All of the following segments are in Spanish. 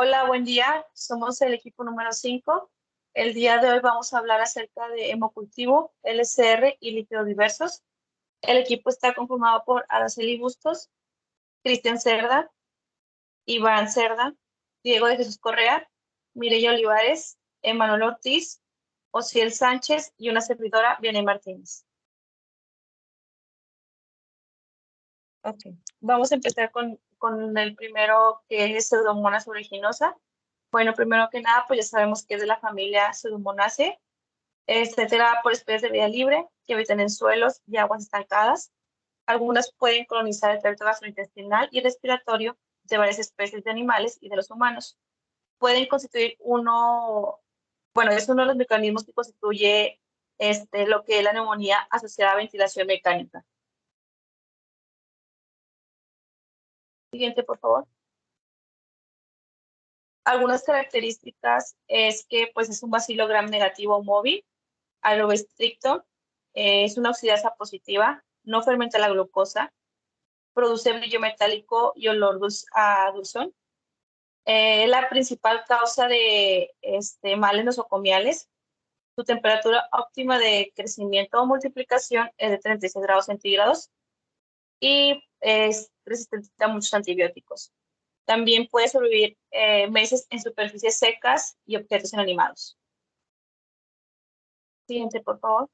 Hola, buen día. Somos el equipo número 5. El día de hoy vamos a hablar acerca de hemocultivo, LCR y líquidos diversos. El equipo está conformado por Araceli Bustos, Cristian Cerda, Iván Cerda, Diego de Jesús Correa, Mireya Olivares, Emanuel Ortiz, Osiel Sánchez y una servidora, Vianney Martínez. Ok, vamos a empezar con el primero, que es Pseudomonas aeruginosa. Bueno, primero que nada, pues ya sabemos que es de la familia Pseudomonaceae. Se trata por especies de vida libre que habitan en suelos y aguas estancadas. Algunas pueden colonizar el tracto gastrointestinal y respiratorio de varias especies de animales y de los humanos. Pueden constituir es uno de los mecanismos que constituye lo que es la neumonía asociada a ventilación mecánica. Siguiente, por favor. Algunas características es que pues, es un bacilo gram negativo móvil, aloestricto, es una oxidasa positiva, no fermenta la glucosa, produce brillo metálico y olor a dulzón. La principal causa de males nosocomiales. Su temperatura óptima de crecimiento o multiplicación es de 36 grados centígrados y es resistente a muchos antibióticos. También puede sobrevivir meses en superficies secas y objetos inanimados. Siguiente, por favor.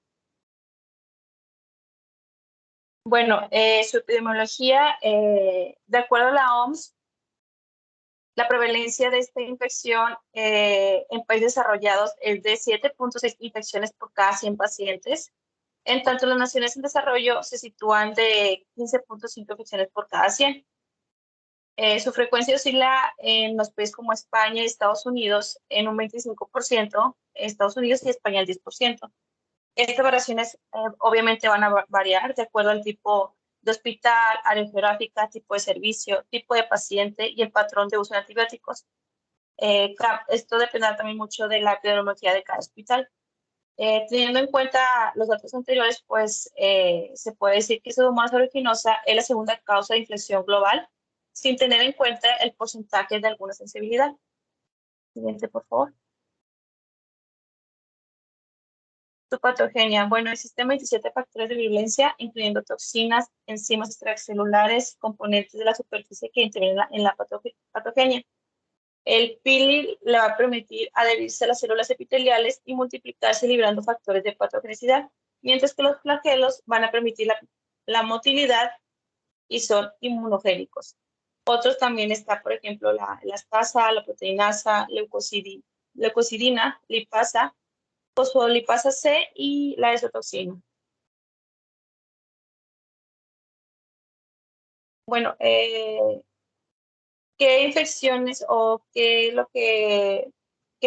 Bueno, su epidemiología, de acuerdo a la OMS, la prevalencia de esta infección en países desarrollados es de 7.6 infecciones por cada 100 pacientes. En tanto, las naciones en desarrollo se sitúan de 15.5 infecciones por cada 100. Su frecuencia oscila en los países como España y Estados Unidos en un 25%, Estados Unidos y España el 10%. Estas variaciones obviamente van a variar de acuerdo al tipo de hospital, área geográfica, tipo de servicio, tipo de paciente y el patrón de uso de antibióticos. Esto dependerá también mucho de la epidemiología de cada hospital. Teniendo en cuenta los datos anteriores, pues se puede decir que Pseudomonas aeruginosa es la segunda causa de infección global, sin tener en cuenta el porcentaje de alguna sensibilidad. Siguiente, por favor. Su patogenia. Bueno, existen 27 factores de virulencia, incluyendo toxinas, enzimas extracelulares, componentes de la superficie que intervienen en la patogenia. El pili le va a permitir adherirse a las células epiteliales y multiplicarse liberando factores de patogenicidad, mientras que los flagelos van a permitir la motilidad y son inmunogénicos. Otros también está, por ejemplo, la elastasa, la proteinasa, leucocidina, lipasa, fosfolipasa C y la esotoxina. Bueno, ¿qué infecciones o qué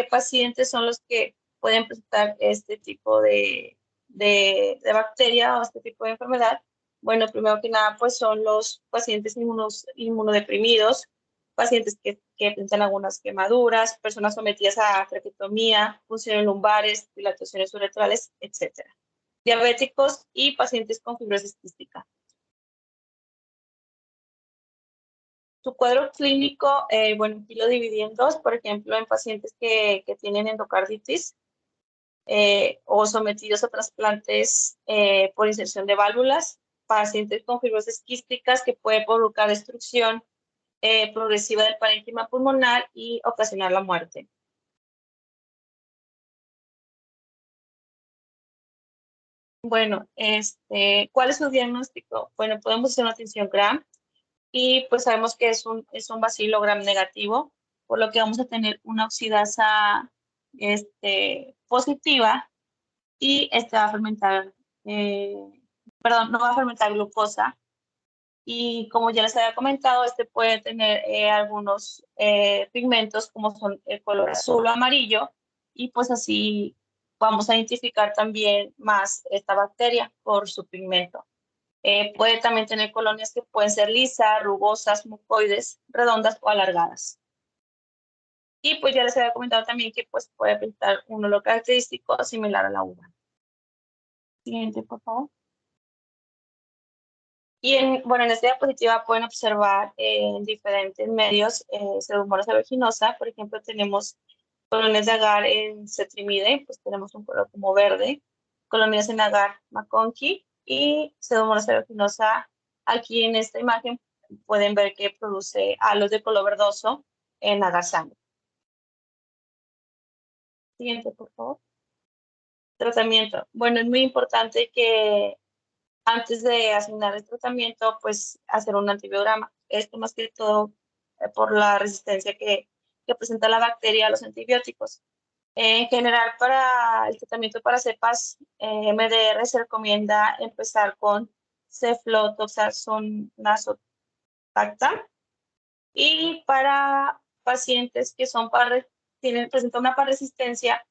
pacientes son los que pueden presentar este tipo de bacteria o este tipo de enfermedad? Bueno, primero que nada, pues son los pacientes inmunodeprimidos, pacientes que presentan algunas quemaduras, personas sometidas a traqueotomía, funciones lumbares, dilataciones uretrales, etc. Diabéticos y pacientes con fibrosis quística. Su cuadro clínico, bueno, aquí lo dividí en dos, por ejemplo, en pacientes que tienen endocarditis o sometidos a trasplantes por inserción de válvulas, pacientes con fibrosis quísticas que puede provocar destrucción progresiva del parénquima pulmonar y ocasionar la muerte. Bueno, ¿cuál es su diagnóstico? Bueno, podemos hacer una tinción Gram y pues sabemos que es un bacilo gram negativo, por lo que vamos a tener una oxidasa positiva y va a fermentar, no va a fermentar glucosa. Y como ya les había comentado, puede tener algunos pigmentos como son el color azul o amarillo y pues así vamos a identificar también más esta bacteria por su pigmento. Puede también tener colonias que pueden ser lisas, rugosas, mucoides, redondas o alargadas. Y pues ya les había comentado también que pues puede presentar un olor característico similar a la uva. Siguiente, por favor. Y bueno, en esta diapositiva pueden observar en diferentes medios Pseudomonas aeruginosa. Por ejemplo, tenemos colonias de agar en Cetrimide, pues tenemos un color como verde, colonias en agar McConkie y Pseudomonas aeruginosa. Aquí en esta imagen pueden ver que produce halos de color verdoso en agar sangre. Siguiente, por favor. Tratamiento. Bueno, es muy importante que antes de asignar el tratamiento, pues hacer un antibiograma. Esto más que todo por la resistencia que presenta la bacteria a los antibióticos. En general, para el tratamiento para cepas MDR se recomienda empezar con ceflotoxazón nasotacta, y para pacientes que son presentan una parresistencia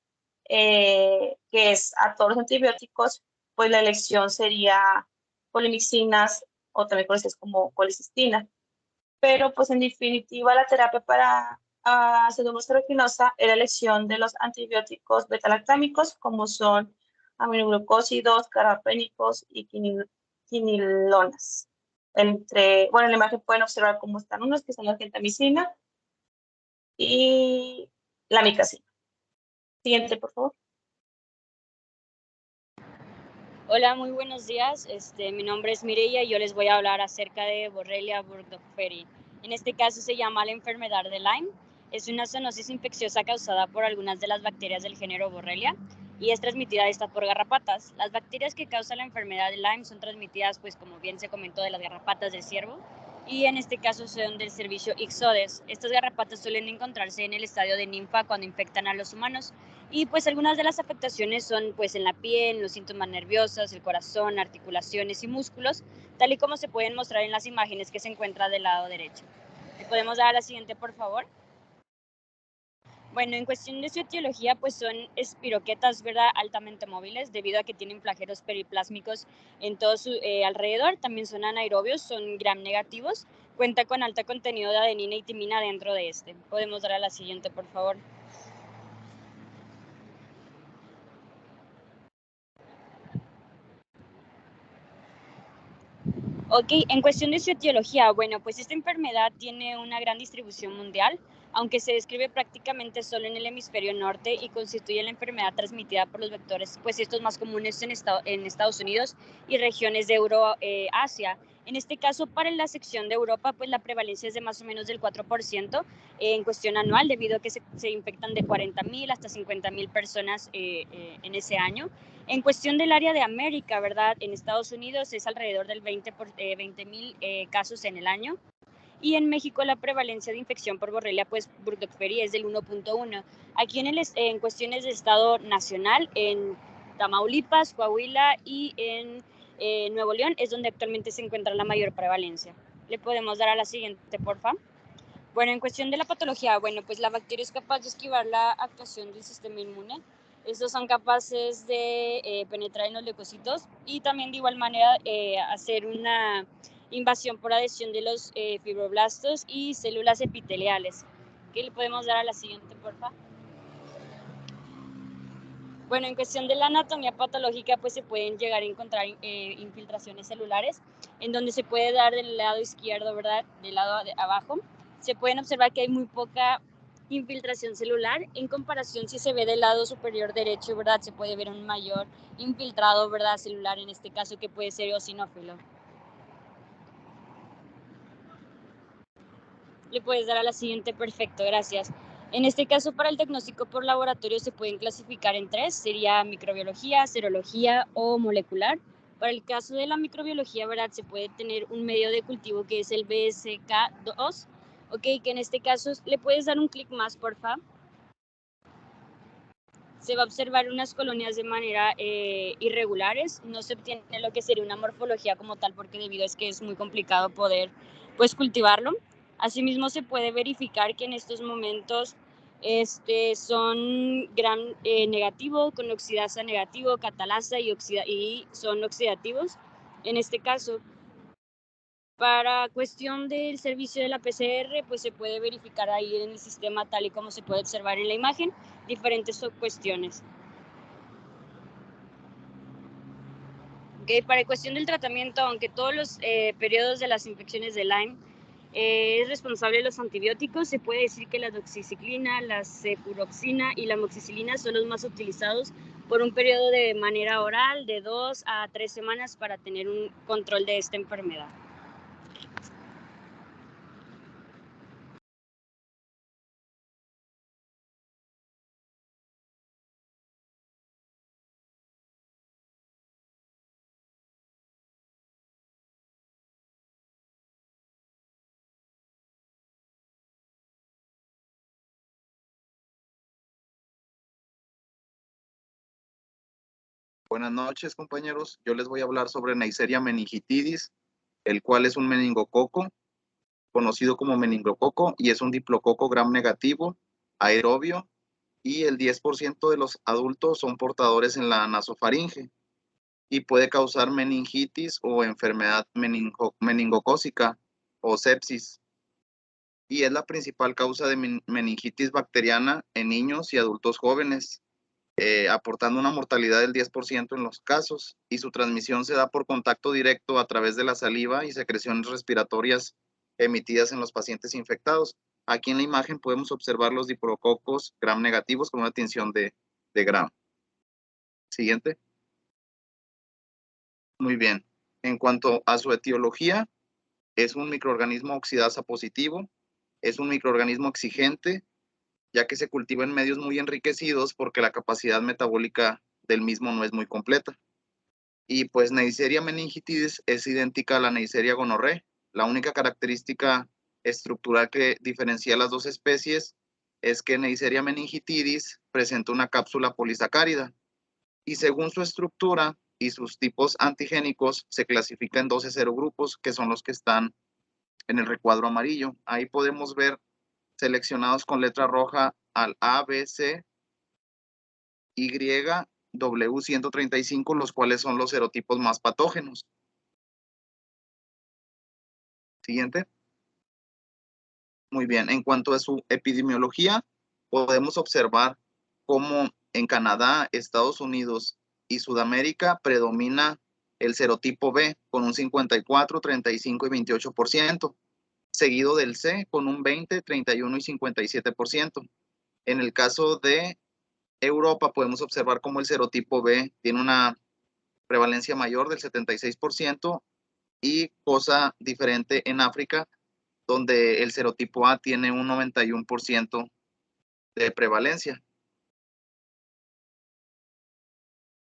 que es a todos los antibióticos, pues la elección sería polimixinas o también conocidas como colicistinas. Pero pues en definitiva la terapia para Pseudomonas aeruginosa es la elección de los antibióticos betalactámicos como son aminoglucósidos, carbapenémicos y quinilonas. Bueno, en la imagen pueden observar cómo están unos que son la gentamicina y la micacina. Siguiente, por favor. Hola, muy buenos días. Mi nombre es Mireia y yo les voy a hablar acerca de Borrelia burgdorferi. En este caso se llama la enfermedad de Lyme. Es una zoonosis infecciosa causada por algunas de las bacterias del género Borrelia y es transmitida por garrapatas. Las bacterias que causan la enfermedad de Lyme son transmitidas, pues como bien se comentó, de las garrapatas del ciervo y en este caso son del servicio Ixodes. Estas garrapatas suelen encontrarse en el estadio de ninfa cuando infectan a los humanos. Y pues algunas de las afectaciones son pues en la piel, los síntomas nerviosos, el corazón, articulaciones y músculos, tal y como se pueden mostrar en las imágenes que se encuentran del lado derecho. ¿Le podemos dar a la siguiente, por favor? Bueno, en cuestión de su etiología, pues son espiroquetas, ¿verdad?, altamente móviles, debido a que tienen flagelos periplásmicos en todo su alrededor. También son anaerobios, son gram negativos, cuenta con alto contenido de adenina y timina dentro de este. Podemos dar a la siguiente, por favor. Ok, en cuestión de su etiología, bueno, pues esta enfermedad tiene una gran distribución mundial, aunque se describe prácticamente solo en el hemisferio norte y constituye la enfermedad transmitida por los vectores, pues estos más comunes en Estados Unidos y regiones de Euroasia. En este caso, para la sección de Europa, pues la prevalencia es de más o menos del 4% en cuestión anual, debido a que se infectan de 40,000 hasta 50,000 personas en ese año. En cuestión del área de América, ¿verdad? En Estados Unidos es alrededor del 20,000 casos en el año. Y en México la prevalencia de infección por Borrelia pues burgdorferi es del 1.1. Aquí en cuestiones de estado nacional, en Tamaulipas, Coahuila y en Nuevo León es donde actualmente se encuentra la mayor prevalencia. ¿Le podemos dar a la siguiente, porfa? Bueno, en cuestión de la patología, bueno, pues la bacteria es capaz de esquivar la actuación del sistema inmune. Estos son capaces de penetrar en los leucocitos y también de igual manera hacer una invasión por adhesión de los fibroblastos y células epiteliales. ¿Qué le podemos dar a la siguiente, por favor? Bueno, en cuestión de la anatomía patológica, pues se pueden llegar a encontrar infiltraciones celulares, en donde se puede dar del lado izquierdo, ¿verdad? Del lado de abajo. Se pueden observar que hay muy poca infiltración celular. En comparación, si se ve del lado superior derecho, ¿verdad? Se puede ver un mayor infiltrado, ¿verdad? Celular, en este caso, que puede ser eosinófilo. Le puedes dar a la siguiente, perfecto, gracias. En este caso, para el diagnóstico por laboratorio se pueden clasificar en 3, sería microbiología, serología o molecular. Para el caso de la microbiología, ¿verdad? Se puede tener un medio de cultivo que es el BSK2, ok, que en este caso le puedes dar un clic más, porfa. Se va a observar unas colonias de manera irregulares, no se obtiene lo que sería una morfología como tal, porque debido a que es muy complicado poder pues cultivarlo. Asimismo se puede verificar que en estos momentos son gram negativo con oxidasa negativo, catalasa y son oxidativos. En este caso, para cuestión del servicio de la PCR, pues se puede verificar ahí en el sistema, tal y como se puede observar en la imagen, diferentes cuestiones. Ok, para cuestión del tratamiento, aunque todos los periodos de las infecciones de Lyme es responsable de los antibióticos, se puede decir que la doxiciclina, la cefuroxina y la amoxicilina son los más utilizados por un periodo de manera oral de 2 a 3 semanas para tener un control de esta enfermedad. Buenas noches, compañeros. Yo les voy a hablar sobre Neisseria meningitidis, el cual es un meningococo, conocido como meningococo, y es un diplococo gram negativo, aerobio, y el 10% de los adultos son portadores en la nasofaringe, y puede causar meningitis o enfermedad meningocócica o sepsis, y es la principal causa de meningitis bacteriana en niños y adultos jóvenes. Aportando una mortalidad del 10% en los casos, y su transmisión se da por contacto directo a través de la saliva y secreciones respiratorias emitidas en los pacientes infectados. Aquí en la imagen podemos observar los diplococcus gram negativos con una tinción de gram. Siguiente. Muy bien. En cuanto a su etiología, es un microorganismo oxidasa positivo, es un microorganismo exigente, ya que se cultiva en medios muy enriquecidos porque la capacidad metabólica del mismo no es muy completa. Y pues Neisseria meningitidis es idéntica a la Neisseria gonorrhoeae. La única característica estructural que diferencia las dos especies es que Neisseria meningitidis presenta una cápsula polisacárida, y según su estructura y sus tipos antigénicos se clasifica en 12 serogrupos, que son los que están en el recuadro amarillo. Ahí podemos ver seleccionados con letra roja al A, B, C, Y, W135, los cuales son los serotipos más patógenos. Siguiente. Muy bien. En cuanto a su epidemiología, podemos observar cómo en Canadá, Estados Unidos y Sudamérica predomina el serotipo B con un 54, 35 y 28%, seguido del C con un 20, 31 y 57%. En el caso de Europa, podemos observar cómo el serotipo B tiene una prevalencia mayor del 76%, y cosa diferente en África, donde el serotipo A tiene un 91% de prevalencia.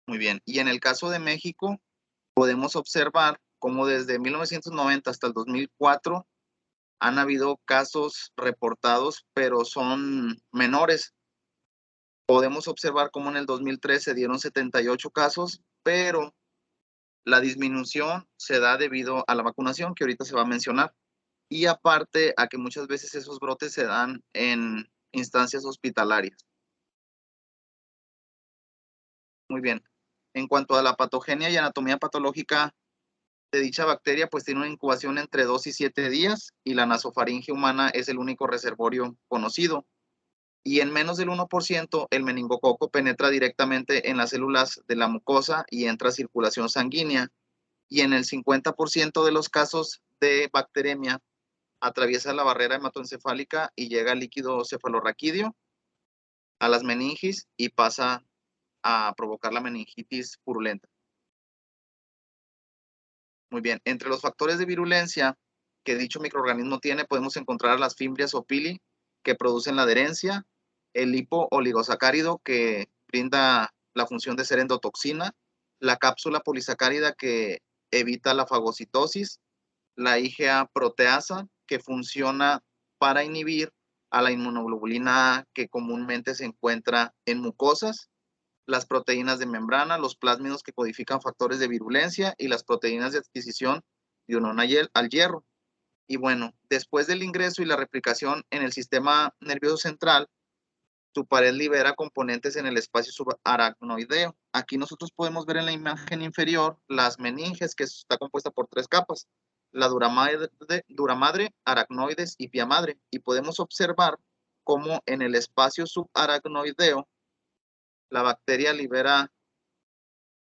Muy bien. Y en el caso de México, podemos observar cómo desde 1990 hasta el 2004 han habido casos reportados, pero son menores. Podemos observar cómo en el 2013 se dieron 78 casos, pero la disminución se da debido a la vacunación, que ahorita se va a mencionar, y aparte a que muchas veces esos brotes se dan en instancias hospitalarias. Muy bien. En cuanto a la patogenia y anatomía patológica de dicha bacteria, pues tiene una incubación entre 2 y 7 días, y la nasofaringe humana es el único reservorio conocido. Y en menos del 1%, el meningococo penetra directamente en las células de la mucosa y entra a circulación sanguínea. Y en el 50% de los casos de bacteremia, atraviesa la barrera hematoencefálica y llega al líquido cefalorraquídeo, a las meningis, y pasa a provocar la meningitis purulenta. Muy bien. Entre los factores de virulencia que dicho microorganismo tiene, podemos encontrar las fimbrias o pili, que producen la adherencia, el lipo-oligosacárido, que brinda la función de ser endotoxina, la cápsula polisacárida, que evita la fagocitosis, la IgA proteasa, que funciona para inhibir a la inmunoglobulina A, que comúnmente se encuentra en mucosas, las proteínas de membrana, los plásmidos que codifican factores de virulencia, y las proteínas de adquisición de unión al hierro. Y bueno, después del ingreso y la replicación en el sistema nervioso central, su pared libera componentes en el espacio subaracnoideo. Aquí nosotros podemos ver en la imagen inferior las meninges, que está compuesta por 3 capas: la duramadre, aracnoides y pia madre. Y podemos observar cómo en el espacio subaracnoideo la bacteria libera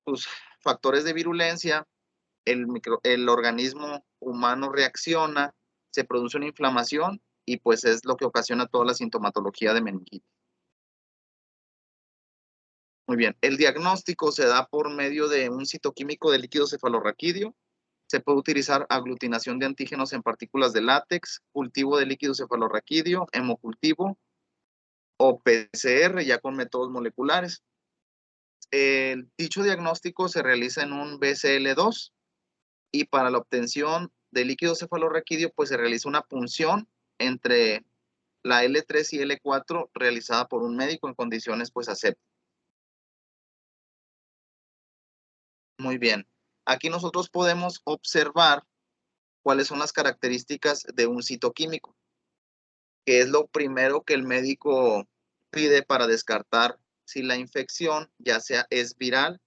sus factores de virulencia, el organismo humano reacciona, se produce una inflamación y pues es lo que ocasiona toda la sintomatología de meningitis. Muy bien, el diagnóstico se da por medio de un citoquímico de líquido cefalorraquídeo. Se puede utilizar aglutinación de antígenos en partículas de látex, cultivo de líquido cefalorraquídeo, hemocultivo o PCR ya con métodos moleculares. Dicho diagnóstico se realiza en un BCL2 y para la obtención de líquido cefalorraquídeo pues se realiza una punción entre la L3 y L4 realizada por un médico en condiciones pues asépticas. Muy bien. Aquí nosotros podemos observar cuáles son las características de un citoquímico, que es lo primero que el médico pide para descartar si la infección ya sea es viral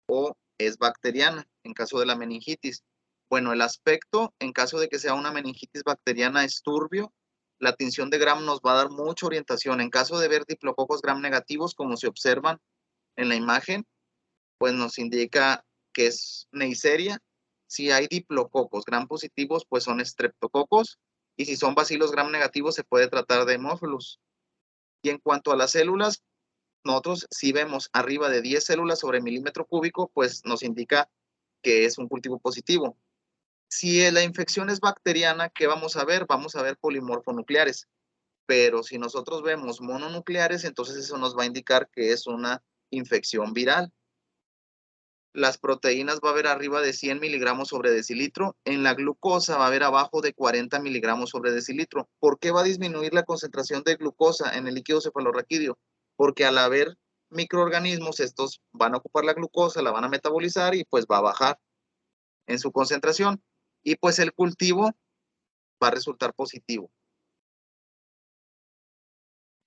o es bacteriana, en caso de la meningitis. Bueno, el aspecto, en caso de que sea una meningitis bacteriana, es turbio. La tinción de Gram nos va a dar mucha orientación. En caso de ver diplococos Gram negativos, como se observan en la imagen, pues nos indica que es Neisseria. Si hay diplococos Gram positivos, pues son streptococos. Y si son bacilos Gram negativos, se puede tratar de Haemophilus. Y en cuanto a las células, nosotros si vemos arriba de 10 células sobre milímetro cúbico, pues nos indica que es un cultivo positivo. Si la infección es bacteriana, ¿qué vamos a ver? Vamos a ver polimorfonucleares. Pero si nosotros vemos mononucleares, entonces eso nos va a indicar que es una infección viral. Las proteínas va a haber arriba de 100 miligramos sobre decilitro. En la glucosa va a haber abajo de 40 miligramos sobre decilitro. ¿Por qué va a disminuir la concentración de glucosa en el líquido cefalorraquídeo? Porque al haber microorganismos, estos van a ocupar la glucosa, la van a metabolizar y pues va a bajar en su concentración. Y pues el cultivo va a resultar positivo.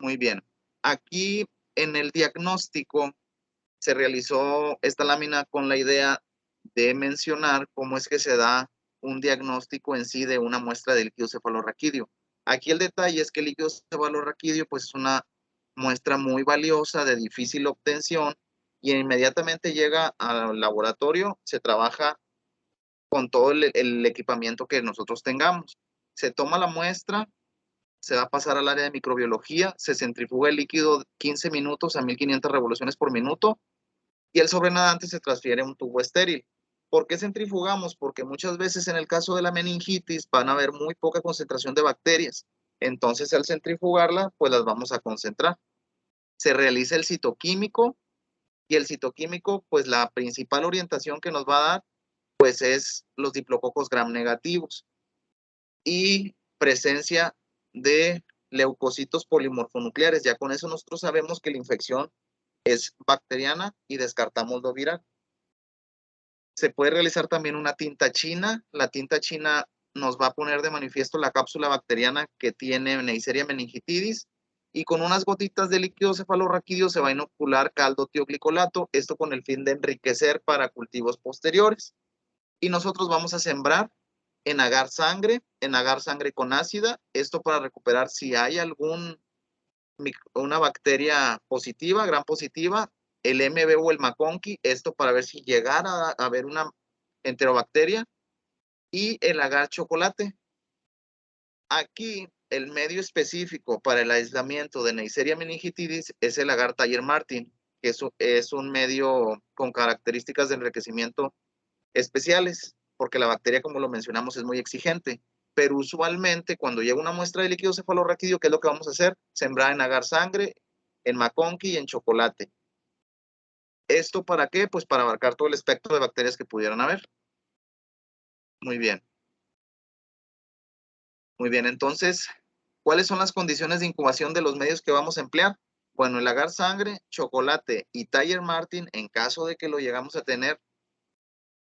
Muy bien. Aquí en el diagnóstico se realizó esta lámina con la idea de mencionar cómo es que se da un diagnóstico en sí de una muestra de líquido cefalorraquídeo. Aquí el detalle es que el líquido cefalorraquídeo pues es una muestra muy valiosa, de difícil obtención, y inmediatamente llega al laboratorio, se trabaja con todo el equipamiento que nosotros tengamos. Se toma la muestra, se va a pasar al área de microbiología, se centrifuga el líquido 15 minutos a 1500 revoluciones por minuto y el sobrenadante se transfiere a un tubo estéril. ¿Por qué centrifugamos? Porque muchas veces en el caso de la meningitis van a haber muy poca concentración de bacterias. Entonces al centrifugarla, pues las vamos a concentrar. Se realiza el citoquímico y el citoquímico, pues la principal orientación que nos va a dar, pues es los diplococos Gram negativos y presencia de leucocitos polimorfonucleares. Ya con eso nosotros sabemos que la infección es bacteriana y descartamos lo viral. Se puede realizar también una tinta china. La tinta china nos va a poner de manifiesto la cápsula bacteriana que tiene Neisseria meningitidis y con unas gotitas de líquido cefalorraquídeo se va a inocular caldo tioglicolato, esto con el fin de enriquecer para cultivos posteriores. Y nosotros vamos a sembrar en agar sangre con ácida, esto para recuperar si hay una bacteria positiva, Gram positiva, el MB o el McConkey, esto para ver si llegara a haber una enterobacteria, y el agar chocolate. Aquí el medio específico para el aislamiento de Neisseria meningitidis es el agar Thayer-Martin, que es un medio con características de enriquecimiento especiales, porque la bacteria, como lo mencionamos, es muy exigente. Pero usualmente cuando llega una muestra de líquido cefalorraquídeo, ¿qué es lo que vamos a hacer? Sembrar en agar sangre, en McConkey y en chocolate. ¿Esto para qué? Pues para abarcar todo el espectro de bacterias que pudieran haber. Muy bien. Muy bien, entonces, ¿cuáles son las condiciones de incubación de los medios que vamos a emplear? Bueno, el agar sangre, chocolate y Thayer-Martin, en caso de que lo llegamos a tener,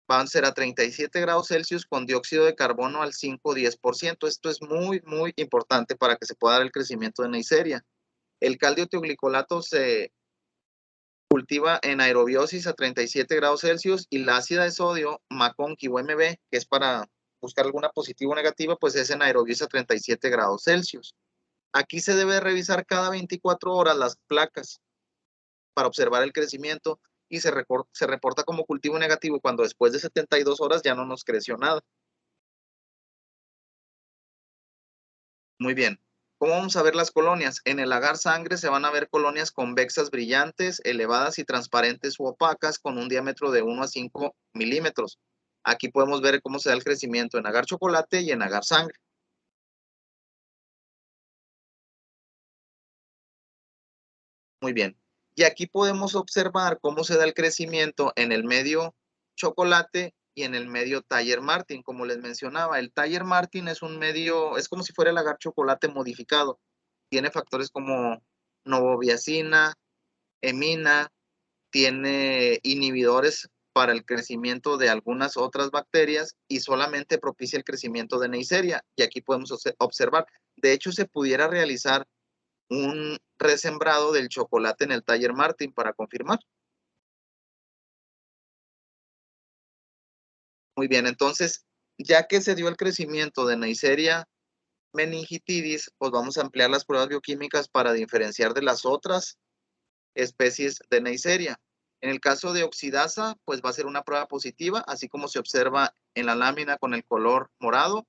van a ser a 37 grados Celsius con dióxido de carbono al 5-10%. Esto es muy, muy importante para que se pueda dar el crecimiento de Neisseria. El caldo tioglicolato se cultiva en aerobiosis a 37 grados Celsius y la ácida de sodio, McConkey o MB, que es para buscar alguna positiva o negativa, pues es en aerobiosis a 37 grados Celsius. Aquí se debe revisar cada 24 horas las placas para observar el crecimiento y se reporta como cultivo negativo cuando después de 72 horas ya no nos creció nada. Muy bien. ¿Cómo vamos a ver las colonias? En el agar sangre se van a ver colonias convexas brillantes, elevadas y transparentes u opacas con un diámetro de 1 a 5 milímetros. Aquí podemos ver cómo se da el crecimiento en agar chocolate y en agar sangre. Muy bien. Y aquí podemos observar cómo se da el crecimiento en el medio chocolate y en el medio Thayer Martin. Como les mencionaba, el Thayer Martin es un medio, es como si fuera el agar chocolate modificado. Tiene factores como novobiacina, emina, tiene inhibidores para el crecimiento de algunas otras bacterias y solamente propicia el crecimiento de Neisseria. Y aquí podemos observar, de hecho se pudiera realizar un resembrado del chocolate en el Thayer Martin para confirmar. Muy bien, entonces, ya que se dio el crecimiento de Neisseria meningitidis, pues vamos a ampliar las pruebas bioquímicas para diferenciar de las otras especies de Neisseria. En el caso de oxidasa, pues va a ser una prueba positiva, así como se observa en la lámina con el color morado.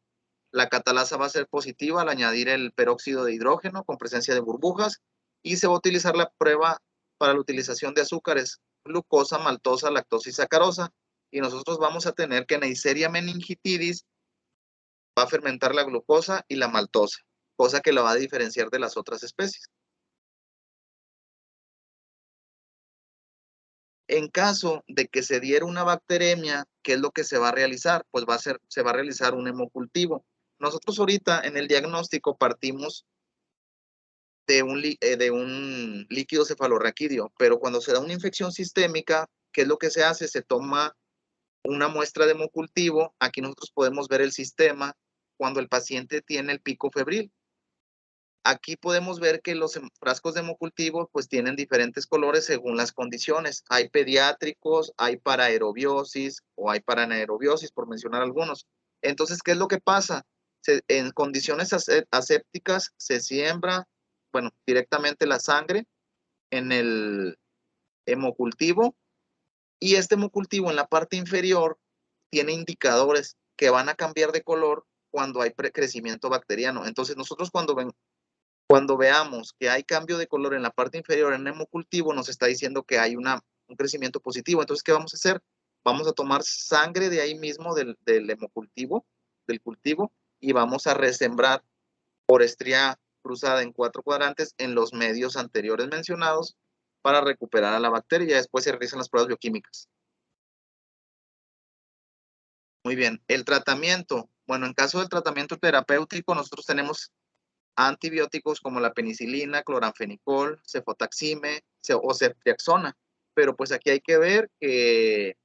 La catalasa va a ser positiva al añadir el peróxido de hidrógeno con presencia de burbujas y se va a utilizar la prueba para la utilización de azúcares, glucosa, maltosa, lactosa y sacarosa. Y nosotros vamos a tener que Neisseria meningitidis va a fermentar la glucosa y la maltosa, cosa que la va a diferenciar de las otras especies. En caso de que se diera una bacteremia, ¿qué es lo que se va a realizar? Pues se va a realizar un hemocultivo. Nosotros ahorita en el diagnóstico partimos de un líquido cefalorraquídeo, pero cuando se da una infección sistémica, ¿qué es lo que se hace? Se toma una muestra de hemocultivo. Aquí nosotros podemos ver el sistema cuando el paciente tiene el pico febril. Aquí podemos ver que los frascos de hemocultivo pues tienen diferentes colores según las condiciones. Hay pediátricos, hay para aerobiosis o hay para anaerobiosis, por mencionar algunos. Entonces, ¿qué es lo que pasa? En condiciones asépticas se siembra, bueno, directamente la sangre en el hemocultivo y este hemocultivo en la parte inferior tiene indicadores que van a cambiar de color cuando hay crecimiento bacteriano. Entonces, nosotros cuando veamos que hay cambio de color en la parte inferior en el hemocultivo, nos está diciendo que hay un crecimiento positivo. Entonces, ¿qué vamos a hacer? Vamos a tomar sangre de ahí mismo del hemocultivo, del cultivo, y vamos a resembrar por estría cruzada en 4 cuadrantes en los medios anteriores mencionados para recuperar a la bacteria. Y después se realizan las pruebas bioquímicas. Muy bien, el tratamiento. Bueno, en caso del tratamiento terapéutico, nosotros tenemos antibióticos como la penicilina, cloranfenicol, cefotaxime o ceftriaxona. Pero pues aquí hay que ver que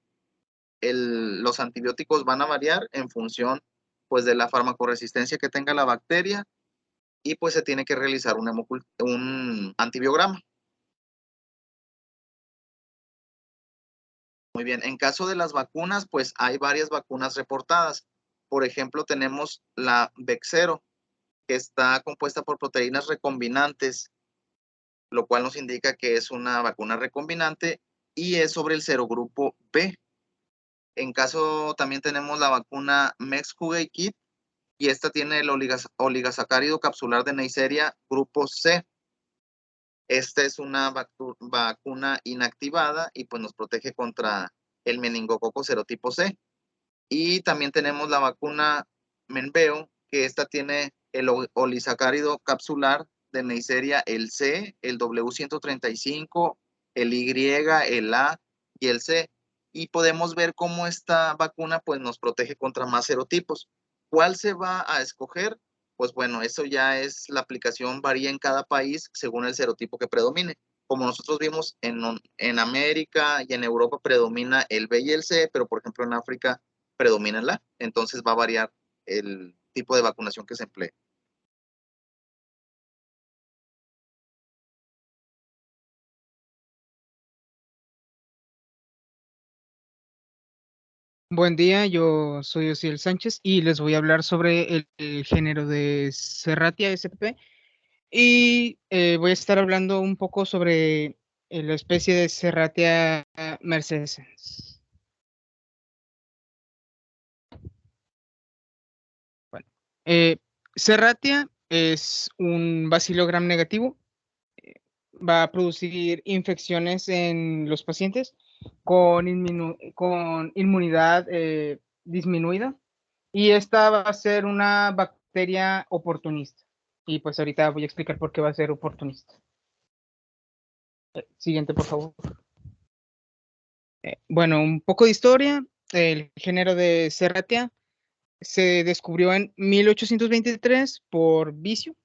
los antibióticos van a variar en función pues de la farmacoresistencia que tenga la bacteria y pues se tiene que realizar un antibiograma. Muy bien, en caso de las vacunas, pues hay varias vacunas reportadas. Por ejemplo, tenemos la Bexero, que está compuesta por proteínas recombinantes, lo cual nos indica que es una vacuna recombinante y es sobre el serogrupo B. En caso también tenemos la vacuna Mexcugay-Kit y esta tiene el oligosacárido capsular de Neisseria grupo C. Esta es una vacuna inactivada y pues nos protege contra el meningococo serotipo C. Y también tenemos la vacuna Menveo, que esta tiene el oligosacárido capsular de Neisseria, el C, el W135, el Y, el A y el C. Y podemos ver cómo esta vacuna pues nos protege contra más serotipos. ¿Cuál se va a escoger? Pues bueno, eso ya es la aplicación, varía en cada país según el serotipo que predomine. Como nosotros vimos en América y en Europa predomina el B y el C, pero por ejemplo en África predomina el A. Entonces va a variar el tipo de vacunación que se emplee. Buen día, yo soy Osiel Sánchez y les voy a hablar sobre el género de Serratia spp y voy a estar hablando un poco sobre la especie de Serratia mercescens. Bueno, Serratia es un bacilo gram negativo. Va a producir infecciones en los pacientes con inmunidad disminuida, y esta va a ser una bacteria oportunista. Y pues ahorita voy a explicar por qué va a ser oportunista. Siguiente, por favor. Bueno, un poco de historia. El género de Serratia se descubrió en 1823 por Vicio.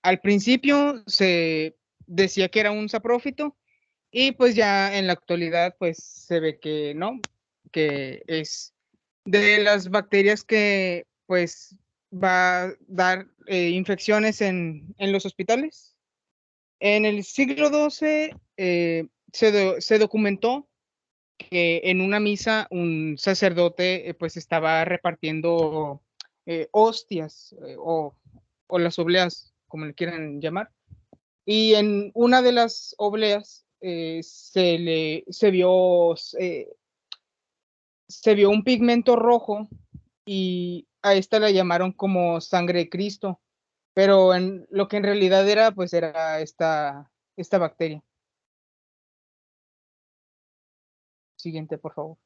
Al principio se decía que era un saprófito, y pues ya en la actualidad pues se ve que no, que es de las bacterias que pues va a dar infecciones en los hospitales. En el siglo XII se documentó que en una misa un sacerdote pues estaba repartiendo hostias o las obleas, como le quieran llamar, y en una de las obleas se vio un pigmento rojo, y a esta la llamaron como sangre de Cristo, pero lo que en realidad era, pues era esta bacteria. Siguiente, por favor.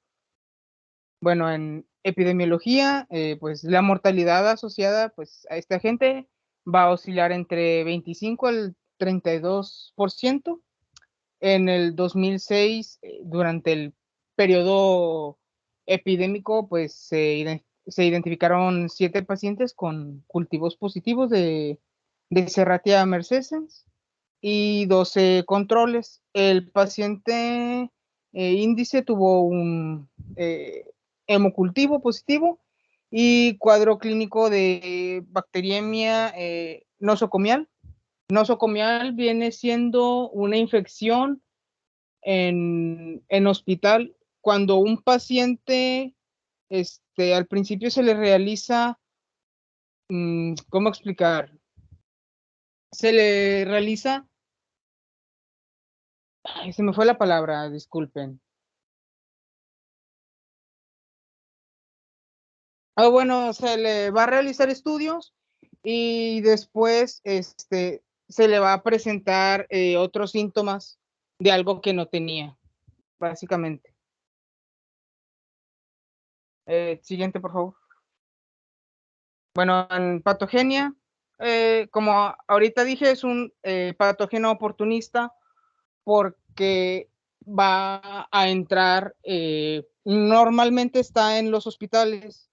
Bueno, en epidemiología, pues la mortalidad asociada pues a esta gente va a oscilar entre 25 al 32%. En el 2006, durante el periodo epidémico, pues se identificaron 7 pacientes con cultivos positivos de Serratia mercescens y 12 controles. El paciente índice tuvo un hemocultivo positivo y cuadro clínico de bacteriemia nosocomial. Nosocomial viene siendo una infección en hospital cuando un paciente, al principio se le realiza, ¿cómo explicar? Se le realiza, ay, se me fue la palabra, disculpen. Bueno, se le va a realizar estudios, y después se le va a presentar otros síntomas de algo que no tenía, básicamente. Siguiente, por favor. Bueno, en patogenia, como ahorita dije, es un patógeno oportunista porque va a entrar, normalmente está en los hospitales,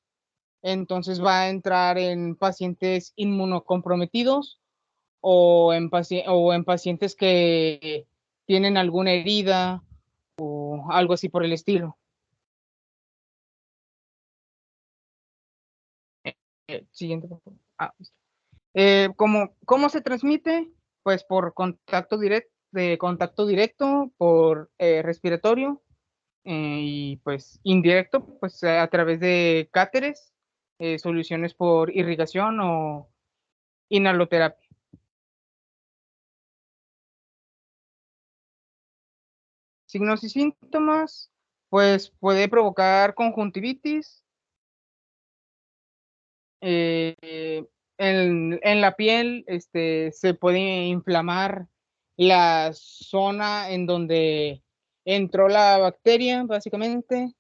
entonces va a entrar en pacientes inmunocomprometidos o en pacientes que tienen alguna herida o algo así por el estilo. Siguiente, por favor. ¿Cómo se transmite? Pues por contacto directo, por respiratorio, y pues indirecto, pues a través de cáteres, soluciones por irrigación o inhaloterapia. Signos y síntomas, pues puede provocar conjuntivitis, en la piel, se puede inflamar la zona en donde entró la bacteria, básicamente.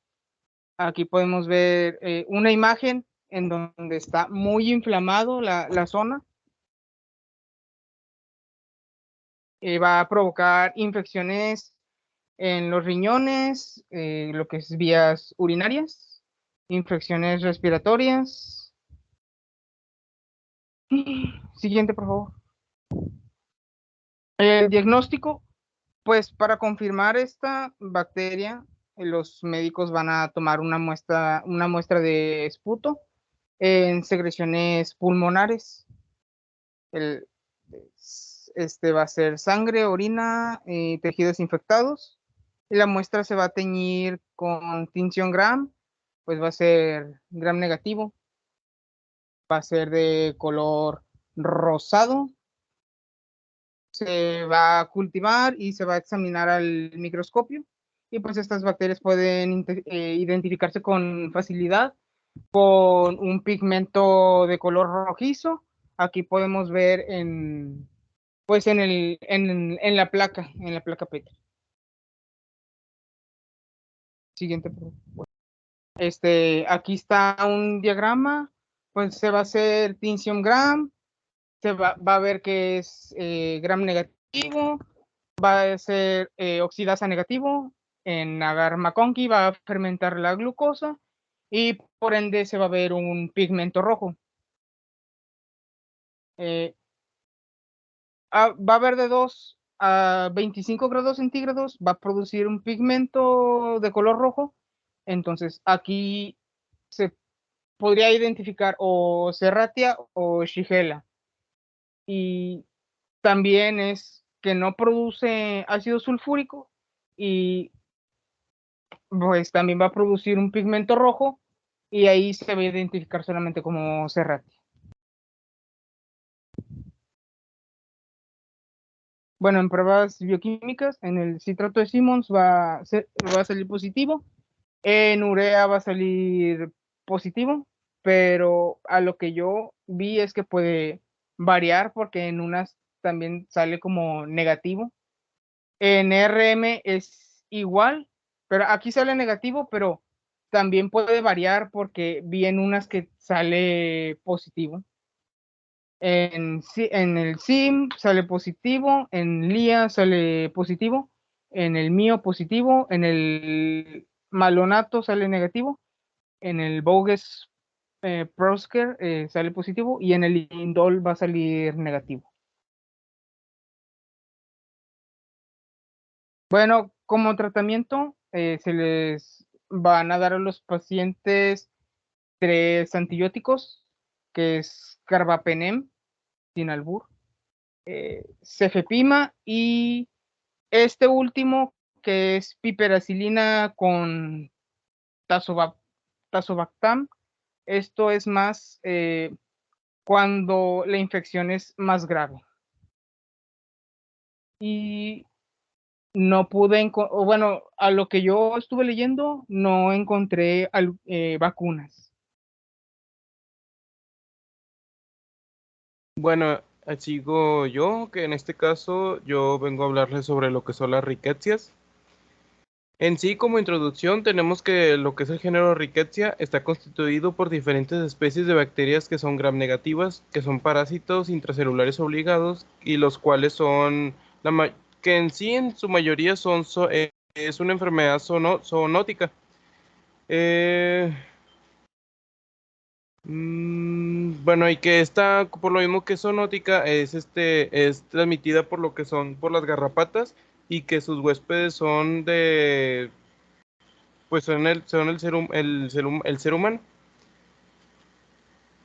Aquí podemos ver una imagen en donde está muy inflamado la zona. Va a provocar infecciones en los riñones, lo que es vías urinarias, infecciones respiratorias. Siguiente, por favor. El diagnóstico, pues para confirmar esta bacteria, los médicos van a tomar una muestra de esputo en secreciones pulmonares. Va a ser sangre, orina y tejidos infectados. Y la muestra se va a teñir con tinción gram, pues va a ser gram negativo. Va a ser de color rosado. se va a cultivar y se va a examinar al microscopio. Y pues estas bacterias pueden identificarse con facilidad con un pigmento de color rojizo. Aquí podemos ver pues en la placa Petri. Siguiente, por favor. Aquí está un diagrama, pues se va a hacer tinción gram, va a ver que es gram negativo, va a ser oxidasa negativo, en agar McConkey va a fermentar la glucosa y por ende se va a ver un pigmento rojo. Va a haber de 2 a 25 grados centígrados, va a producir un pigmento de color rojo. Entonces aquí se podría identificar o Serratia o Shigella. Y también es que no produce ácido sulfúrico y pues también va a producir un pigmento rojo y ahí se va a identificar solamente como Serratia. Bueno, en pruebas bioquímicas, en el citrato de Simmons va a salir positivo, en urea va a salir positivo, pero a lo que yo vi es que puede variar porque en unas también sale como negativo. En RM es igual, pero aquí sale negativo, pero también puede variar porque vi en unas que sale positivo. En el SIM sale positivo, en LIA sale positivo, en el mío positivo, en el malonato sale negativo, en el Bogus Prosker sale positivo y en el Indol va a salir negativo. Bueno, como tratamiento se les van a dar a los pacientes 3 antibióticos, que es carbapenem, sin albur, cefepima y este último que es piperacilina con tazobactam. Esto es más cuando la infección es más grave. Y no pude, bueno, a lo que yo estuve leyendo, no encontré vacunas. Bueno, sigo yo, que en este caso yo vengo a hablarles sobre lo que son las riquecias. En sí, como introducción, tenemos que lo que es el género Rickettsia está constituido por diferentes especies de bacterias que son gram negativas, que son parásitos intracelulares obligados y los cuales son, que en sí en su mayoría es una enfermedad zoonótica. Bueno, y que esta, por lo mismo que es zoonótica, es transmitida por lo que por las garrapatas y que sus huéspedes pues son el ser humano.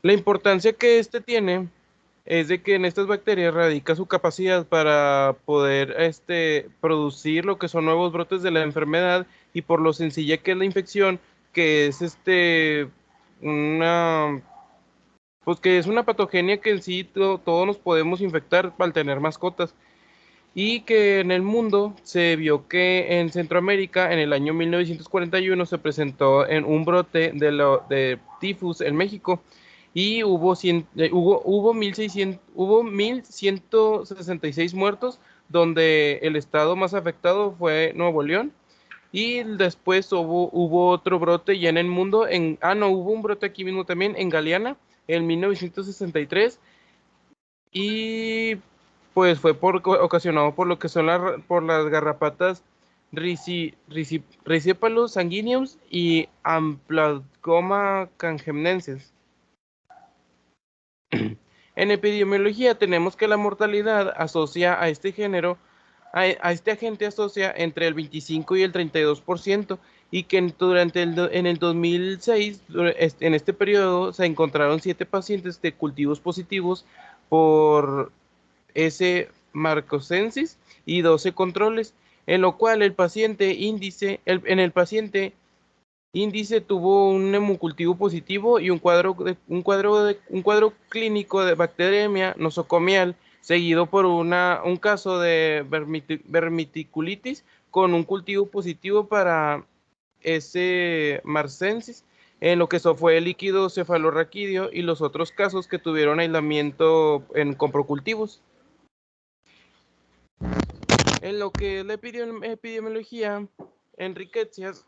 La importancia que tiene es de que en estas bacterias radica su capacidad para poder producir lo que son nuevos brotes de la enfermedad y por lo sencilla que es la infección, que es pues que es una patogenia que en sí todos nos podemos infectar al tener mascotas. Y que en el mundo se vio que en Centroamérica en el año 1941 se presentó en un brote de tifus en México y hubo 1,166 muertos, donde el estado más afectado fue Nuevo León. Y después hubo otro brote ya en el mundo, hubo un brote aquí mismo también en Galeana en 1963 y pues fue ocasionado por lo que son por las garrapatas Rhizocephalus sanguineus y Amplatgoma cangemnensis. En epidemiología tenemos que la mortalidad asocia a este género, a este agente asocia entre el 25 y el 32%, y que en el 2006, en este periodo, se encontraron 7 pacientes de cultivos positivos por S. marcocensis y 12 controles, en lo cual el paciente índice tuvo un hemocultivo positivo y un cuadro clínico de bacteriemia nosocomial seguido por un caso de vermiticulitis con un cultivo positivo para S. marcensis, en lo que eso fue el líquido cefalorraquídeo, y los otros casos que tuvieron aislamiento con procultivos. En lo que es la epidemiología, en riquecias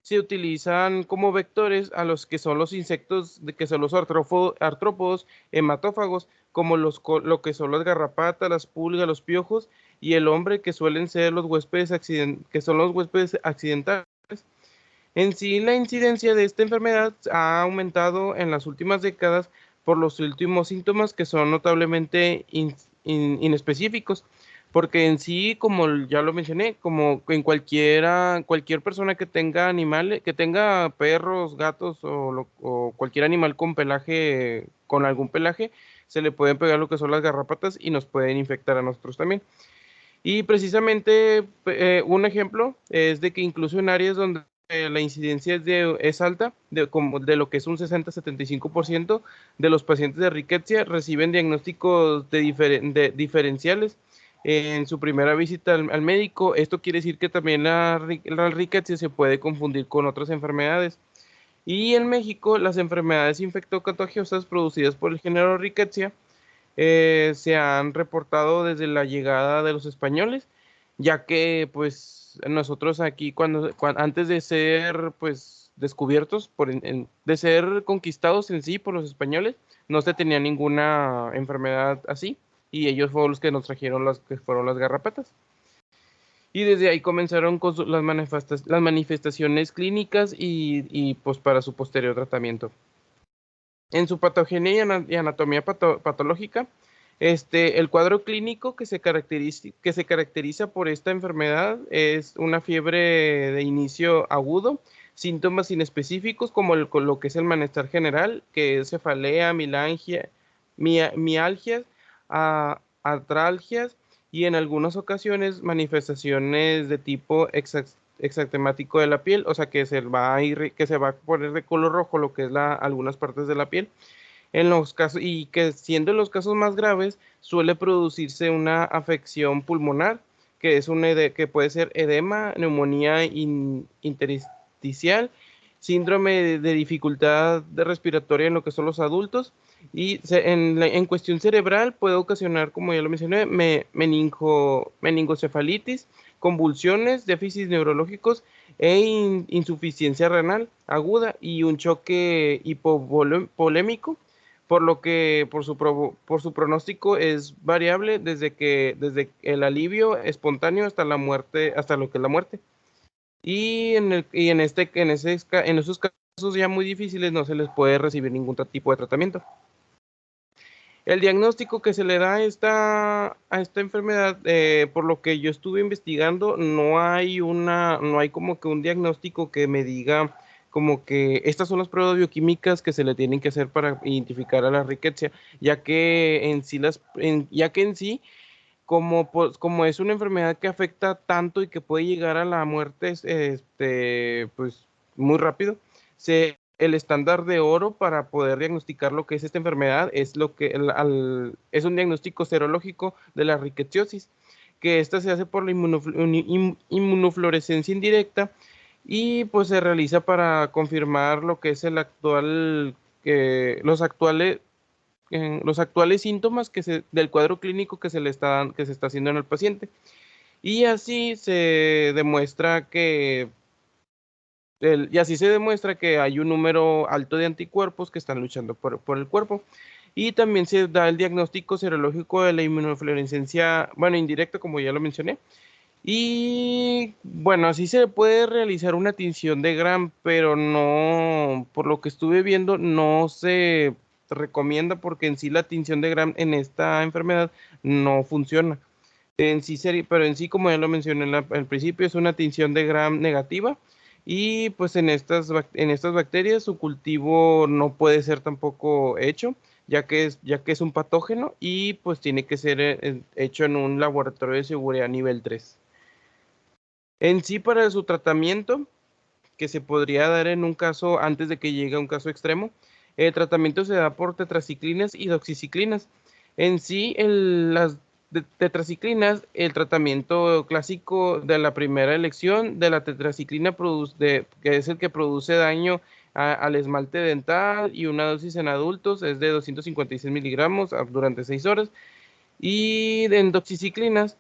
se utilizan como vectores a los que son los insectos, que son los artrópodos hematófagos, como lo que son las garrapatas, las pulgas, los piojos y el hombre, que suelen ser los huéspedes accidentales. En sí, la incidencia de esta enfermedad ha aumentado en las últimas décadas por los últimos síntomas, que son notablemente inespecíficos, porque en sí, como ya lo mencioné, como en cualquier persona que tenga animales, que tenga perros, gatos o cualquier animal con pelaje, con algún pelaje, se le pueden pegar lo que son las garrapatas y nos pueden infectar a nosotros también. Y precisamente un ejemplo es de que incluso en áreas donde la incidencia es alta, de lo que es un 60-75% de los pacientes de riqueza reciben diagnósticos de diferenciales en su primera visita al médico. Esto quiere decir que también la riqueza se puede confundir con otras enfermedades. Y en México, las enfermedades infectocontagiosas producidas por el género Rickettsia se han reportado desde la llegada de los españoles, ya que pues nosotros aquí antes de ser pues descubiertos, de ser conquistados en sí por los españoles, no se tenía ninguna enfermedad así, y ellos fueron los que nos trajeron las que fueron las garrapatas. Y desde ahí comenzaron con las manifestaciones clínicas y pues para su posterior tratamiento. En su patogenia y anatomía patológica, el cuadro clínico que se caracteriza por esta enfermedad es una fiebre de inicio agudo, síntomas inespecíficos como lo que es el malestar general, que es cefalea, mialgias, artralgias, y en algunas ocasiones manifestaciones de tipo exantemático de la piel, o sea que se va a poner de color rojo lo que es algunas partes de la piel. En los casos, y que siendo en los casos más graves, suele producirse una afección pulmonar, que que puede ser edema, neumonía intersticial, síndrome de dificultad respiratoria en lo que son los adultos, y en cuestión cerebral puede ocasionar, como ya lo mencioné, meningocefalitis, convulsiones, déficits neurológicos e insuficiencia renal aguda y un choque hipovolémico, por lo que por su pronóstico es variable desde el alivio espontáneo hasta la muerte, hasta lo que es la muerte. Y en esos casos ya muy difíciles no se les puede recibir ningún tipo de tratamiento. El diagnóstico que se le da a esta enfermedad, por lo que yo estuve investigando, no hay como que un diagnóstico que me diga como que estas son las pruebas bioquímicas que se le tienen que hacer para identificar a la riqueza, ya que en sí, como es una enfermedad que afecta tanto y que puede llegar a la muerte, pues muy rápido, el estándar de oro para poder diagnosticar lo que es esta enfermedad es es un diagnóstico serológico de la rickettsiosis, que esta se hace por la inmunofluorescencia indirecta, y pues se realiza para confirmar lo que es los actuales síntomas del cuadro clínico que se está haciendo en el paciente. Y así se demuestra que hay un número alto de anticuerpos que están luchando por el cuerpo. Y también se da el diagnóstico serológico de la inmunofluorescencia, bueno, indirecta, como ya lo mencioné. Y bueno, así se puede realizar una tinción de Gram, pero no, por lo que estuve viendo, no se recomienda, porque en sí la tinción de Gram en esta enfermedad no funciona. Pero en sí, como ya lo mencioné al principio, es una tinción de Gram negativa, y pues en estas bacterias su cultivo no puede ser tampoco hecho, ya que es un patógeno, y pues tiene que ser hecho en un laboratorio de seguridad nivel 3. En sí, para su tratamiento, que se podría dar en un caso antes de que llegue a un caso extremo, el tratamiento se da por tetraciclinas y doxiciclinas. En sí, las tetraciclinas, el tratamiento clásico de la primera elección de la tetraciclina, que es el que produce daño al esmalte dental, y una dosis en adultos es de 256 miligramos durante 6 horas. Y de endoxiciclinas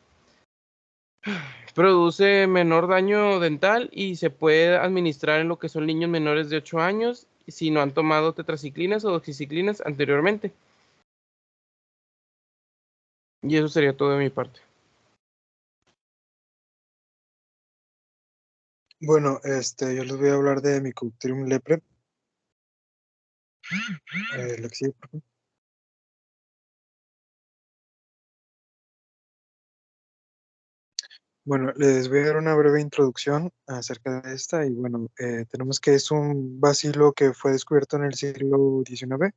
produce menor daño dental y se puede administrar en lo que son niños menores de 8 años si no han tomado tetraciclinas o doxiciclinas anteriormente. Y eso sería todo de mi parte. Bueno, yo les voy a hablar de Mycobacterium leprae. La que sigue, por favor. Bueno, les voy a dar una breve introducción acerca de esta. Y bueno, tenemos que es un bacilo que fue descubierto en el siglo XIX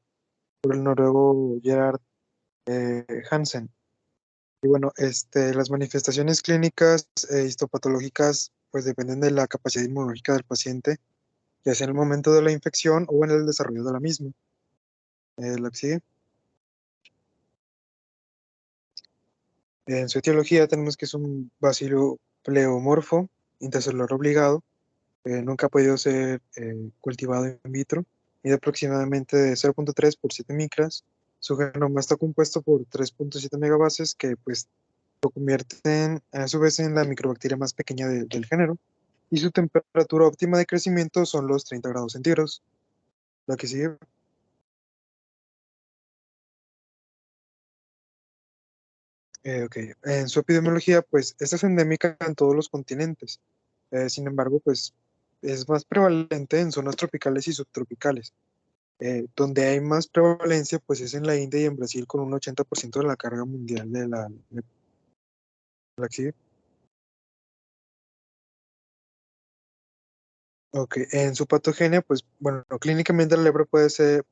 por el noruego Gerard Hansen. Y bueno, las manifestaciones clínicas histopatológicas pues dependen de la capacidad inmunológica del paciente, ya sea en el momento de la infección o en el desarrollo de la misma. La que sigue. En su etiología tenemos que es un bacilo pleomorfo, intracelular obligado, nunca ha podido ser cultivado in vitro, mide aproximadamente de 0.3 por 7 micras. Su genoma está compuesto por 3.7 megabases que pues lo convierten a su vez en la microbacteria más pequeña del género, y su temperatura óptima de crecimiento son los 30 grados centígrados. La que sigue. Ok. En su epidemiología, pues esta es endémica en todos los continentes. Sin embargo, pues es más prevalente en zonas tropicales y subtropicales. Donde hay más prevalencia, pues es en la India y en Brasil, con un 80% de la carga mundial de la que sigue. Ok, en su patogenia, pues bueno, clínicamente la lepra puede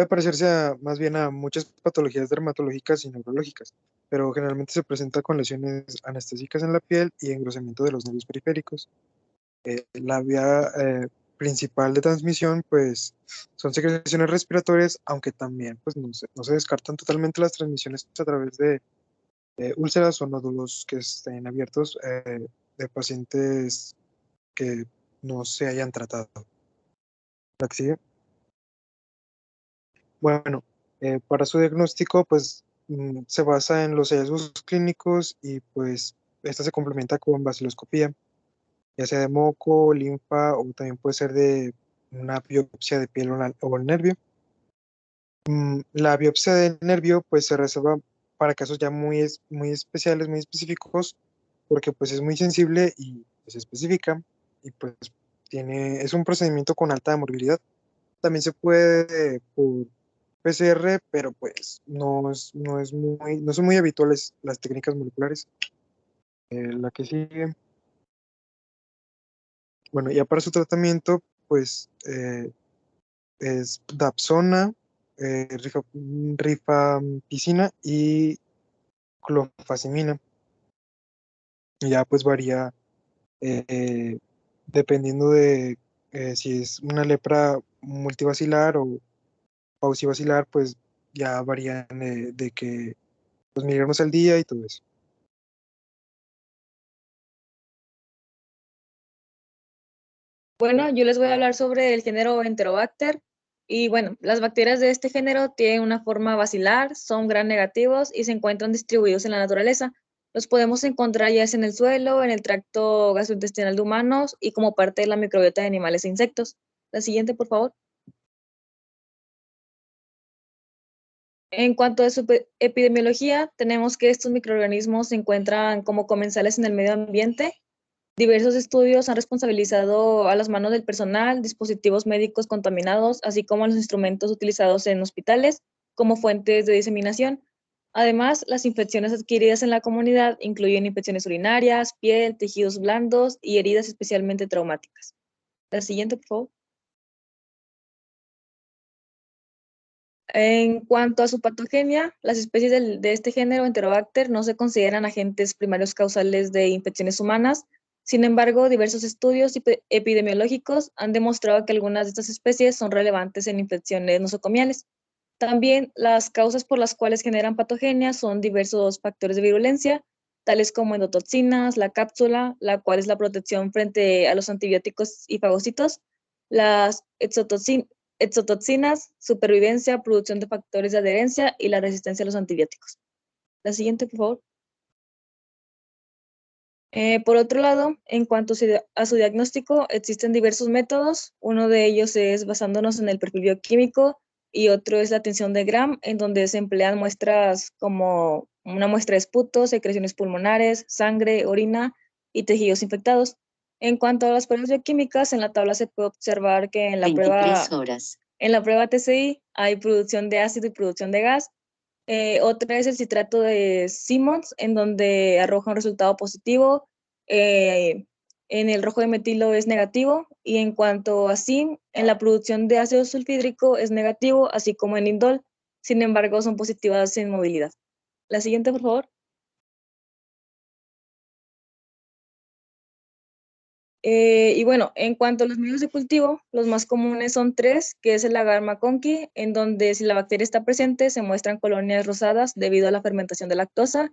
parecerse más bien a muchas patologías dermatológicas y neurológicas, pero generalmente se presenta con lesiones anestésicas en la piel y engrosamiento de los nervios periféricos. La vía principal de transmisión, pues, son secreciones respiratorias, aunque también, pues, no se descartan totalmente las transmisiones a través de úlceras o nódulos que estén abiertos de pacientes que no se hayan tratado. ¿La que sigue? Bueno, para su diagnóstico, pues, se basa en los hallazgos clínicos y, pues, esta se complementa con vaciloscopía, ya sea de moco, linfa, o también puede ser de una biopsia de piel o el nervio. La biopsia del nervio pues se reserva para casos ya muy especiales, muy específicos, porque pues es muy sensible y pues, específica, y pues es un procedimiento con alta morbilidad. También se puede por PCR, pero pues no son muy habituales las técnicas moleculares. La que sigue. Bueno, ya para su tratamiento, pues es Dapsona, rifampicina y clofazimina. Ya pues varía eh, dependiendo de si es una lepra multivacilar o paucivacilar, pues ya varían de que los miligramos al día y todo eso. Bueno, yo les voy a hablar sobre el género Enterobacter. Y bueno, las bacterias de este género tienen una forma bacilar, son gram negativos y se encuentran distribuidos en la naturaleza. Los podemos encontrar ya sea en el suelo, en el tracto gastrointestinal de humanos y como parte de la microbiota de animales e insectos. La siguiente, por favor. En cuanto a su epidemiología, tenemos que estos microorganismos se encuentran como comensales en el medio ambiente. Diversos estudios han responsabilizado a las manos del personal, dispositivos médicos contaminados, así como a los instrumentos utilizados en hospitales como fuentes de diseminación. Además, las infecciones adquiridas en la comunidad incluyen infecciones urinarias, piel, tejidos blandos y heridas especialmente traumáticas. La siguiente, por favor. En cuanto a su patogenia, las especies de este género Enterobacter no se consideran agentes primarios causales de infecciones humanas, Sin embargo, diversos estudios epidemiológicos han demostrado que algunas de estas especies son relevantes en infecciones nosocomiales. También las causas por las cuales generan patogenia son diversos factores de virulencia, tales como endotoxinas, la cápsula, la cual es la protección frente a los antibióticos y fagocitos, las exotoxinas, supervivencia, producción de factores de adherencia y la resistencia a los antibióticos. La siguiente, por favor. Por otro lado, en cuanto a su diagnóstico, existen diversos métodos. Uno de ellos es basándonos en el perfil bioquímico y otro es la tensión de Gram, en donde se emplean muestras como una muestra de esputo, secreciones pulmonares, sangre, orina y tejidos infectados. En cuanto a las pruebas bioquímicas, en la tabla se puede observar que en la prueba TCI hay producción de ácido y producción de gas. Otra es el citrato de Simmons, en donde arroja un resultado positivo. En el rojo de metilo es negativo. Y en cuanto a zinc, en la producción de ácido sulfídrico es negativo, así como en indol. Sin embargo, son positivas en movilidad. La siguiente, por favor. Y bueno, en cuanto a los medios de cultivo, los más comunes son 3, que es el agar McConkey, en donde si la bacteria está presente se muestran colonias rosadas debido a la fermentación de lactosa.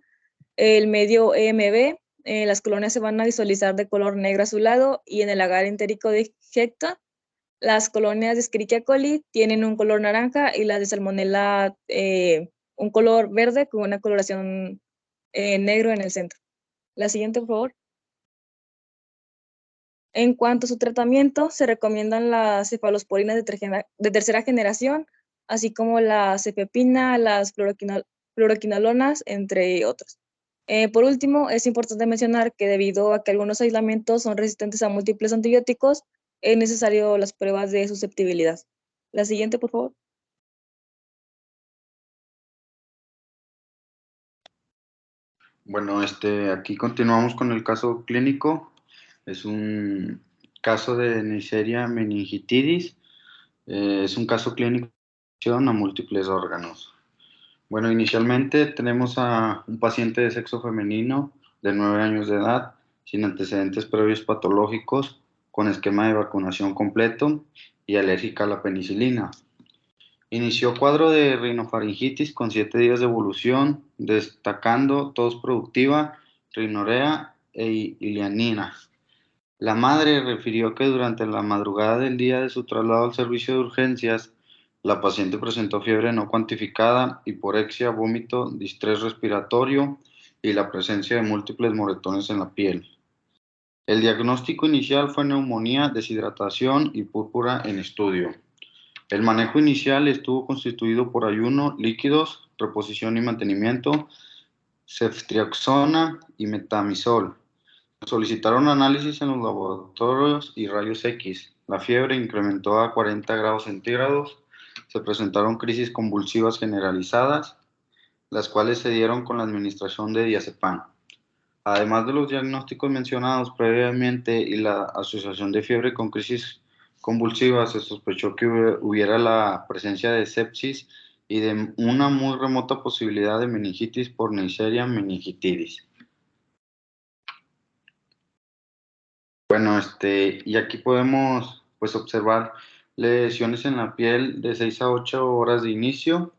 El medio EMB, las colonias se van a visualizar de color negro azulado, y en el agar entérico de Hecta, las colonias de Escherichia coli tienen un color naranja y las de Salmonella un color verde con una coloración negro en el centro. La siguiente, por favor. En cuanto a su tratamiento, se recomiendan las cefalosporinas de tercera generación, así como la cefepina, las fluoroquinolonas, entre otros. Por último, es importante mencionar que debido a que algunos aislamientos son resistentes a múltiples antibióticos, es necesario las pruebas de susceptibilidad. La siguiente, por favor. Bueno, aquí continuamos con el caso clínico. Es un caso de Neisseria meningitidis. Es un caso clínico de infección a múltiples órganos. Bueno, inicialmente tenemos a un paciente de sexo femenino de 9 años de edad, sin antecedentes previos patológicos, con esquema de vacunación completo y alérgica a la penicilina. Inició cuadro de rinofaringitis con 7 días de evolución, destacando tos productiva, rinorea e ilianina. La madre refirió que durante la madrugada del día de su traslado al servicio de urgencias, la paciente presentó fiebre no cuantificada, hiporexia, vómito, distrés respiratorio y la presencia de múltiples moretones en la piel. El diagnóstico inicial fue neumonía, deshidratación y púrpura en estudio. El manejo inicial estuvo constituido por ayuno, líquidos, reposición y mantenimiento, ceftriaxona y metamizol. Solicitaron análisis en los laboratorios y rayos X. La fiebre incrementó a 40 grados centígrados. Se presentaron crisis convulsivas generalizadas, las cuales se dieron con la administración de diazepam. Además de los diagnósticos mencionados previamente y la asociación de fiebre con crisis convulsivas, se sospechó que hubiera la presencia de sepsis y de una muy remota posibilidad de meningitis por Neisseria meningitidis. Bueno, y aquí podemos pues observar lesiones en la piel de 6 a 8 horas de inicio.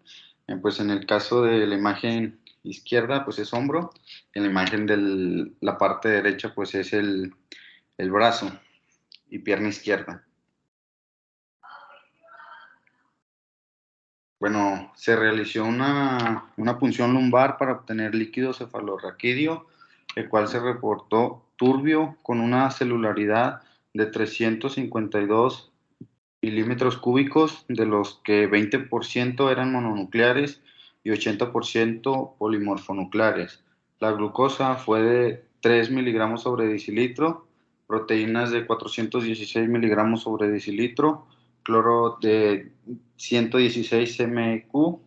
Pues en el caso de la imagen izquierda pues es hombro, en la imagen de la parte derecha pues es el brazo y pierna izquierda. Bueno, se realizó una punción lumbar para obtener líquido cefalorraquídeo, el cual se reportó turbio con una celularidad de 352 milímetros cúbicos, de los que 20% eran mononucleares y 80% polimorfonucleares. La glucosa fue de 3 miligramos sobre decilitro, proteínas de 416 miligramos sobre decilitro, cloro de 116 mQ,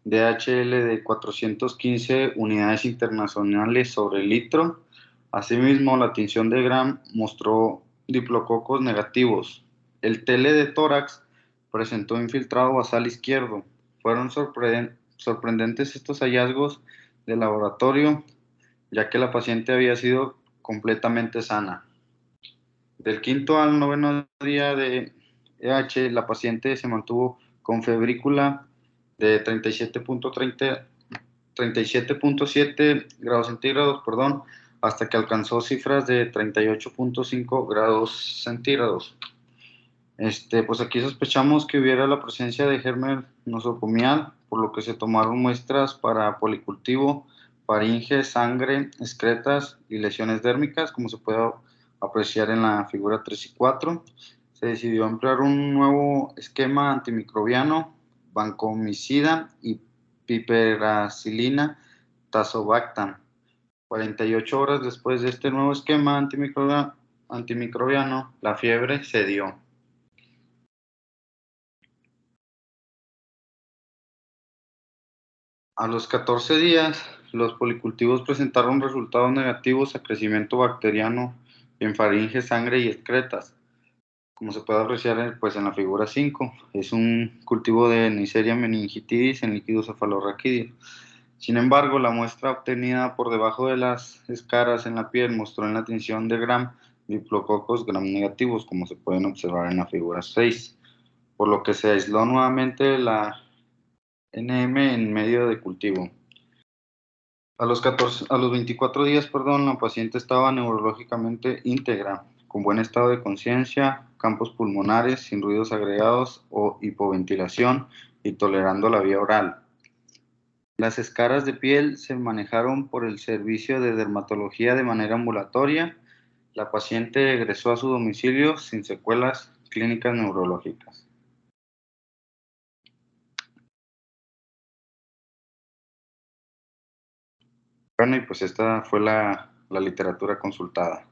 DHL de 415 unidades internacionales sobre litro. Asimismo, la tinción de Gram mostró diplococos negativos. El tele de tórax presentó infiltrado basal izquierdo. Fueron sorprendentes estos hallazgos de laboratorio, ya que la paciente había sido completamente sana. Del 5º al 9º día de EH, la paciente se mantuvo con febrícula de 37.7 grados centígrados, hasta que alcanzó cifras de 38.5 grados centígrados. Pues aquí sospechamos que hubiera la presencia de germen nosocomial, por lo que se tomaron muestras para policultivo, faringe, sangre, excretas y lesiones dérmicas, como se puede apreciar en la figura 3 y 4. Se decidió emplear un nuevo esquema antimicrobiano, vancomicida y piperacilina tazobactam. 48 horas después de este nuevo esquema antimicrobiano, la fiebre cedió. A los 14 días, los policultivos presentaron resultados negativos a crecimiento bacteriano en faringe, sangre y excretas. Como se puede apreciar en la figura 5, es un cultivo de Neisseria meningitidis en líquido cefalorraquídeo. Sin embargo, la muestra obtenida por debajo de las escaras en la piel mostró en la tinción de Gram diplococos gram negativos, como se pueden observar en la figura 6, por lo que se aisló nuevamente la NM en medio de cultivo. A los 24 días, la paciente estaba neurológicamente íntegra, con buen estado de conciencia, campos pulmonares sin ruidos agregados o hipoventilación y tolerando la vía oral. Las escaras de piel se manejaron por el servicio de dermatología de manera ambulatoria. La paciente egresó a su domicilio sin secuelas clínicas neurológicas. Bueno, y pues esta fue la literatura consultada.